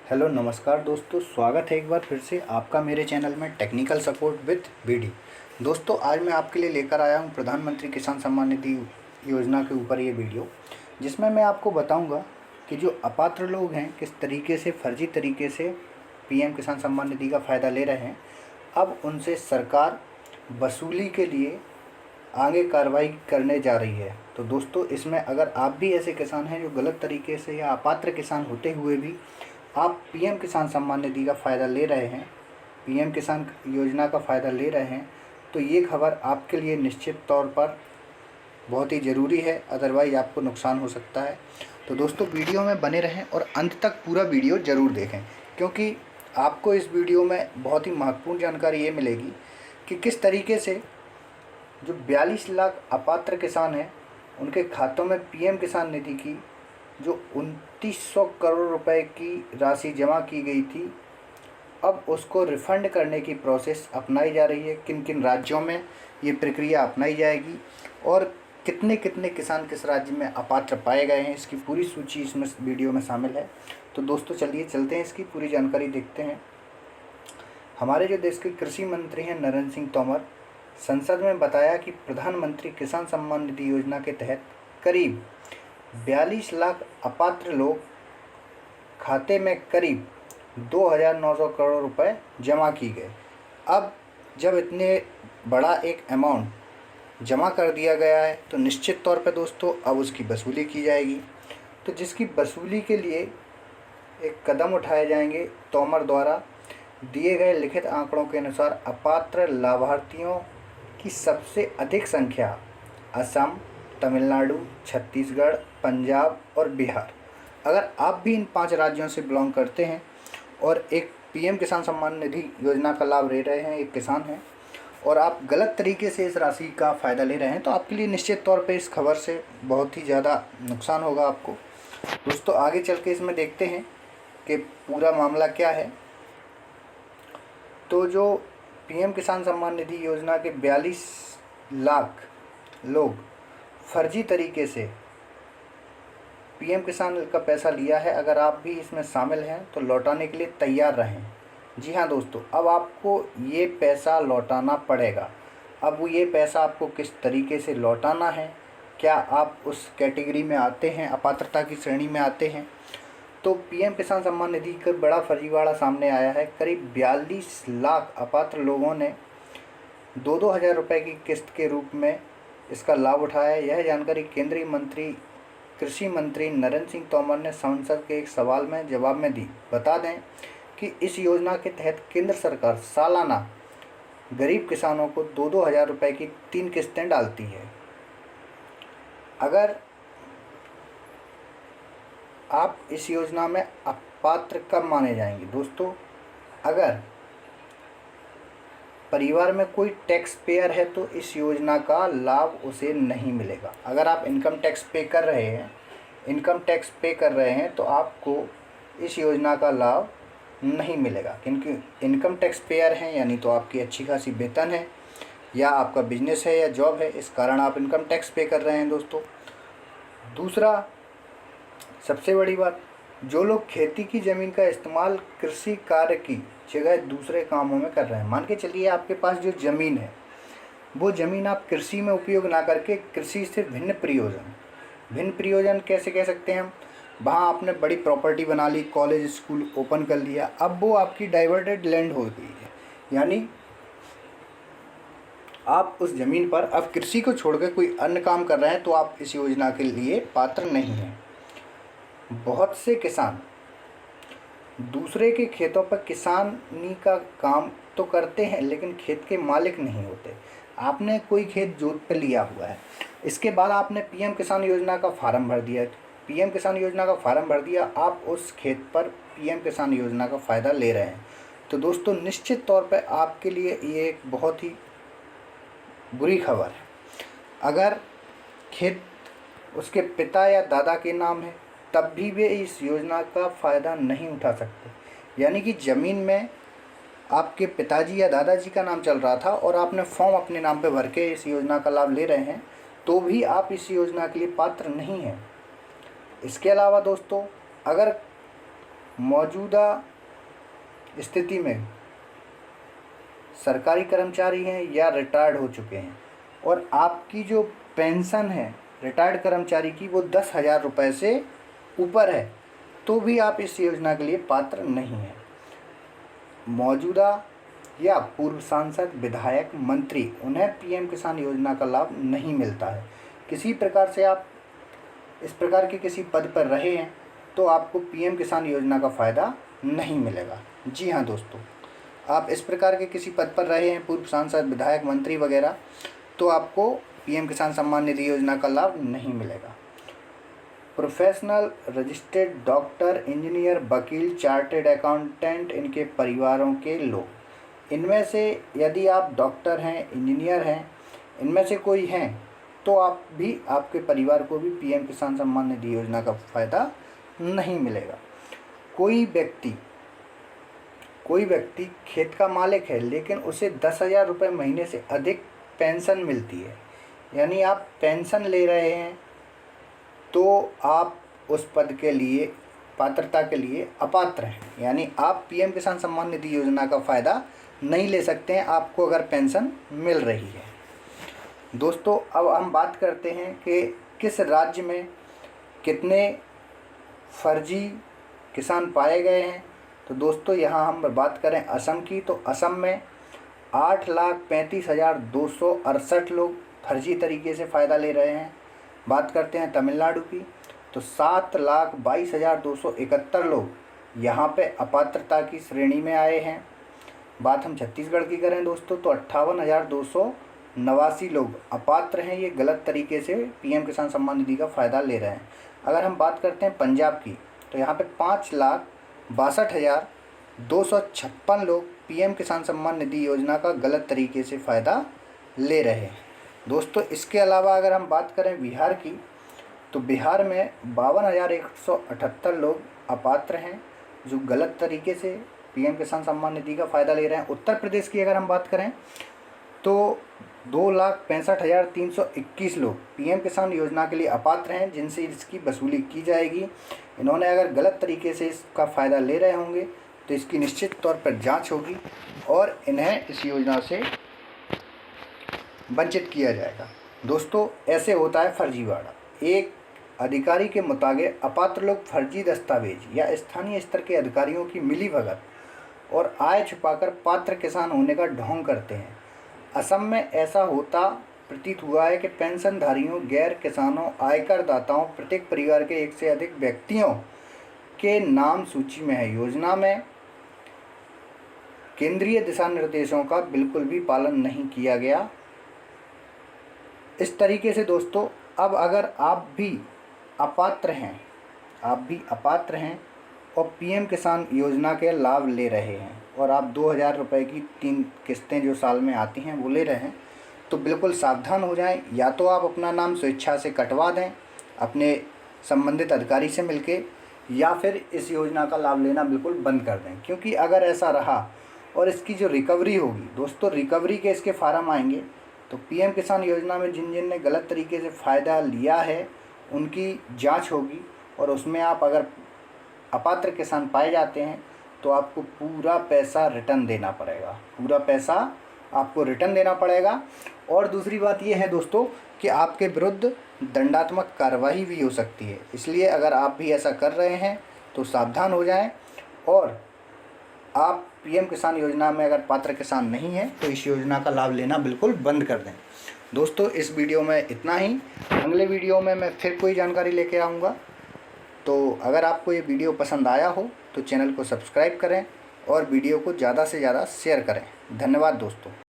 Hello नमस्कार दोस्तों, स्वागत है एक बार फिर से आपका मेरे चैनल में टेक्निकल सपोर्ट विद बीडी। दोस्तों आज मैं आपके लिए लेकर आया हूं प्रधानमंत्री किसान सम्मान निधि योजना के ऊपर ये वीडियो, जिसमें मैं आपको बताऊंगा कि जो अपात्र लोग हैं किस तरीके से फर्जी तरीके से पीएम किसान सम्मान निधि का फ़ायदा ले रहे हैं। अब उनसे सरकार वसूली के लिए आगे कार्रवाई करने जा रही है। तो दोस्तों इसमें अगर आप भी ऐसे किसान हैं जो गलत तरीके से या अपात्र किसान होते हुए भी आप पीएम किसान सम्मान निधि का फ़ायदा ले रहे हैं, पीएम किसान योजना का फ़ायदा ले रहे हैं, तो ये खबर आपके लिए निश्चित तौर पर बहुत ही ज़रूरी है, अदरवाइज़ आपको नुकसान हो सकता है। तो दोस्तों वीडियो में बने रहें और अंत तक पूरा वीडियो ज़रूर देखें, क्योंकि आपको इस वीडियो में बहुत ही महत्वपूर्ण जानकारी ये मिलेगी कि किस तरीके से जो 42 लाख अपात्र किसान हैं उनके खातों में पीएम किसान निधि की जो 2900 करोड़ रुपए की राशि जमा की गई थी, अब उसको रिफ़ंड करने की प्रोसेस अपनाई जा रही है। किन किन राज्यों में ये प्रक्रिया अपनाई जाएगी और कितने कितने किसान किस राज्य में अपात्र पाए गए हैं, इसकी पूरी सूची इसमें वीडियो में शामिल है। तो दोस्तों चलिए चलते हैं, इसकी पूरी जानकारी देखते हैं। हमारे जो देश के कृषि मंत्री हैं नरेंद्र सिंह तोमर, संसद में बताया कि प्रधानमंत्री किसान सम्मान निधि योजना के तहत करीब 42 लाख अपात्र लोग खाते में करीब 2,900 करोड़ रुपए जमा की गए। अब जब इतने बड़ा एक अमाउंट जमा कर दिया गया है तो निश्चित तौर पे दोस्तों अब उसकी वसूली की जाएगी। तो जिसकी वसूली के लिए एक कदम उठाए जाएंगे। तोमर द्वारा दिए गए लिखित आंकड़ों के अनुसार अपात्र लाभार्थियों की सबसे अधिक संख्या असम, तमिलनाडु, छत्तीसगढ़, पंजाब और बिहार। अगर आप भी इन 5 राज्यों से बिलोंग करते हैं और एक पीएम किसान सम्मान निधि योजना का लाभ ले रहे हैं, एक किसान हैं और आप गलत तरीके से इस राशि का फ़ायदा ले रहे हैं, तो आपके लिए निश्चित तौर पे इस खबर से बहुत ही ज़्यादा नुकसान होगा आपको। दोस्तों आगे चल के इसमें देखते हैं कि पूरा मामला क्या है। तो जो पीएम किसान सम्मान निधि योजना के 42 लाख लोग फर्जी तरीके से पीएम किसान का पैसा लिया है, अगर आप भी इसमें शामिल हैं तो लौटाने के लिए तैयार रहें। जी हाँ दोस्तों, अब आपको ये पैसा लौटाना पड़ेगा। अब वो ये पैसा आपको किस तरीके से लौटाना है, क्या आप उस कैटेगरी में आते हैं, अपात्रता की श्रेणी में आते हैं, तो पीएम किसान सम्मान निधि का बड़ा फर्जीवाड़ा सामने आया है। करीब 42 लाख अपात्र लोगों ने 2-2 हज़ार रुपये की किस्त के रूप में इसका लाभ उठाया है। यह जानकारी केंद्रीय मंत्री कृषि मंत्री नरेंद्र सिंह तोमर ने संसद के एक सवाल में जवाब में दी। बता दें कि इस योजना के तहत केंद्र सरकार सालाना गरीब किसानों को 2-2 हज़ार रुपये की 3 किस्तें डालती है। अगर आप इस योजना में अपात्र कब माने जाएंगे दोस्तों, अगर परिवार में कोई टैक्स पेयर है तो इस योजना का लाभ उसे नहीं मिलेगा। अगर आप इनकम टैक्स पे कर रहे हैं तो आपको इस योजना का लाभ नहीं मिलेगा, क्योंकि इनकम टैक्स पेयर हैं, यानी तो आपकी अच्छी खासी वेतन है या आपका बिजनेस है या जॉब है, इस कारण आप इनकम टैक्स पे कर रहे हैं दोस्तों। दूसरा सबसे बड़ी बात, जो लोग खेती की ज़मीन का इस्तेमाल कृषि कार्य की जगह दूसरे कामों में कर रहे हैं, मान के चलिए आपके पास जो ज़मीन है वो ज़मीन आप कृषि में उपयोग ना करके कृषि से भिन्न प्रयोजन कैसे कह सकते हैं हम, वहाँ आपने बड़ी प्रॉपर्टी बना ली, कॉलेज स्कूल ओपन कर लिया, अब वो आपकी डाइवर्टेड लैंड हो गई है, यानी आप उस ज़मीन पर अब कृषि को छोड़कर कोई अन्य काम कर रहे हैं, तो आप इस योजना के लिए पात्र नहीं हैं। बहुत से किसान दूसरे के खेतों पर किसानी का काम तो करते हैं लेकिन खेत के मालिक नहीं होते। आपने कोई खेत जोत पे लिया हुआ है, इसके बाद आपने पीएम किसान योजना का फार्म भर दिया, आप उस खेत पर पीएम किसान योजना का फ़ायदा ले रहे हैं। तो दोस्तों निश्चित तौर पे आपके लिए ये एक बहुत ही बुरी खबर है। अगर खेत उसके पिता या दादा के नाम है तब भी वे इस योजना का फ़ायदा नहीं उठा सकते, यानी कि ज़मीन में आपके पिताजी या दादाजी का नाम चल रहा था और आपने फॉर्म अपने नाम पे भर के इस योजना का लाभ ले रहे हैं, तो भी आप इस योजना के लिए पात्र नहीं हैं। इसके अलावा दोस्तों, अगर मौजूदा स्थिति में सरकारी कर्मचारी हैं या रिटायर्ड हो चुके हैं और आपकी जो पेंशन है रिटायर्ड कर्मचारी की वो 10,000 रुपये से ऊपर है, तो भी आप इस योजना के लिए पात्र नहीं हैं। मौजूदा या पूर्व सांसद, विधायक, मंत्री, उन्हें पीएम किसान योजना का लाभ नहीं मिलता है। किसी प्रकार से आप इस प्रकार के किसी पद पर रहे हैं तो आपको पीएम किसान योजना का फ़ायदा नहीं मिलेगा। जी हाँ दोस्तों, आप इस प्रकार के किसी पद पर रहे हैं, पूर्व सांसद, विधायक, मंत्री वगैरह, तो आपको पीएम किसान सम्मान निधि योजना का लाभ नहीं मिलेगा। प्रोफेशनल, रजिस्टर्ड डॉक्टर, इंजीनियर, वकील, चार्टेड अकाउंटेंट, इनके परिवारों के लोग, इनमें से यदि आप डॉक्टर हैं, इंजीनियर हैं, इनमें से कोई हैं तो आप भी, आपके परिवार को भी पीएम किसान सम्मान निधि योजना का फ़ायदा नहीं मिलेगा। कोई व्यक्ति खेत का मालिक है लेकिन उसे 10,000 रुपये महीने से अधिक पेंशन मिलती है, यानी आप पेंशन ले रहे हैं, तो आप उस पद के लिए, पात्रता के लिए अपात्र हैं, यानी आप पीएम किसान सम्मान निधि योजना का फ़ायदा नहीं ले सकते हैं आपको अगर पेंशन मिल रही है। दोस्तों, अब हम बात करते हैं कि किस राज्य में कितने फर्जी किसान पाए गए हैं। तो दोस्तों, यहाँ हम बात करें असम की, तो असम में 8,35,268 लोग फर्जी तरीके से फ़ायदा ले रहे हैं। बात करते हैं तमिलनाडु की, तो 7,22,271 लोग यहाँ पे अपात्रता की श्रेणी में आए हैं। बात हम छत्तीसगढ़ की करें दोस्तों, तो 58,289 लोग अपात्र हैं, ये गलत तरीके से पीएम किसान सम्मान निधि का फ़ायदा ले रहे हैं। अगर हम बात करते हैं पंजाब की, तो यहाँ पे 5,62,256 लोग पीएम किसान सम्मान निधि योजना का गलत तरीके से फ़ायदा ले रहे हैं। दोस्तों, इसके अलावा अगर हम बात करें बिहार की, तो बिहार में 52,178 लोग अपात्र हैं जो गलत तरीके से पीएम किसान सम्मान निधि का फ़ायदा ले रहे हैं। उत्तर प्रदेश की अगर हम बात करें तो 2,65,321 लोग पीएम किसान योजना के लिए अपात्र हैं जिनसे इसकी वसूली की जाएगी। इन्होंने अगर गलत तरीके से इसका फ़ायदा ले रहे होंगे तो इसकी निश्चित तौर पर जांच होगी और इन्हें इस योजना से वंचित किया जाएगा। दोस्तों, ऐसे होता है फर्जीवाड़ा। एक अधिकारी के मुताबिक अपात्र लोग फर्जी दस्तावेज या स्थानीय स्तर के अधिकारियों की मिलीभगत और आय छुपाकर पात्र किसान होने का ढोंग करते हैं। असम में ऐसा होता प्रतीत हुआ है कि पेंशनधारियों, गैर किसानों, आयकर दाताओं, प्रत्येक परिवार के एक से अधिक व्यक्तियों के नाम सूची में है। योजना में केंद्रीय दिशा निर्देशों का बिल्कुल भी पालन नहीं किया गया। इस तरीके से दोस्तों, अब अगर आप भी अपात्र हैं और पीएम किसान योजना के लाभ ले रहे हैं और आप 2,000 रुपये की 3 किस्तें जो साल में आती हैं वो ले रहे हैं, तो बिल्कुल सावधान हो जाएं। या तो आप अपना नाम स्वेच्छा से कटवा दें अपने संबंधित अधिकारी से मिलके, या फिर इस योजना का लाभ लेना बिल्कुल बंद कर दें। क्योंकि अगर ऐसा रहा और इसकी जो रिकवरी होगी दोस्तों, रिकवरी के इसके फार्म आएंगे, तो पीएम किसान योजना में जिन ने गलत तरीके से फ़ायदा लिया है उनकी जांच होगी और उसमें आप अगर अपात्र किसान पाए जाते हैं तो आपको पूरा पैसा रिटर्न देना पड़ेगा। और दूसरी बात ये है दोस्तों कि आपके विरुद्ध दंडात्मक कार्रवाई भी हो सकती है। इसलिए अगर आप भी ऐसा कर रहे हैं तो सावधान हो जाएं और आप पीएम किसान योजना में अगर पात्र किसान नहीं हैं तो इस योजना का लाभ लेना बिल्कुल बंद कर दें। दोस्तों, इस वीडियो में इतना ही। अगले वीडियो में मैं फिर कोई जानकारी लेके आऊँगा। तो अगर आपको ये वीडियो पसंद आया हो तो चैनल को सब्सक्राइब करें और वीडियो को ज़्यादा से ज़्यादा शेयर करें। धन्यवाद दोस्तों।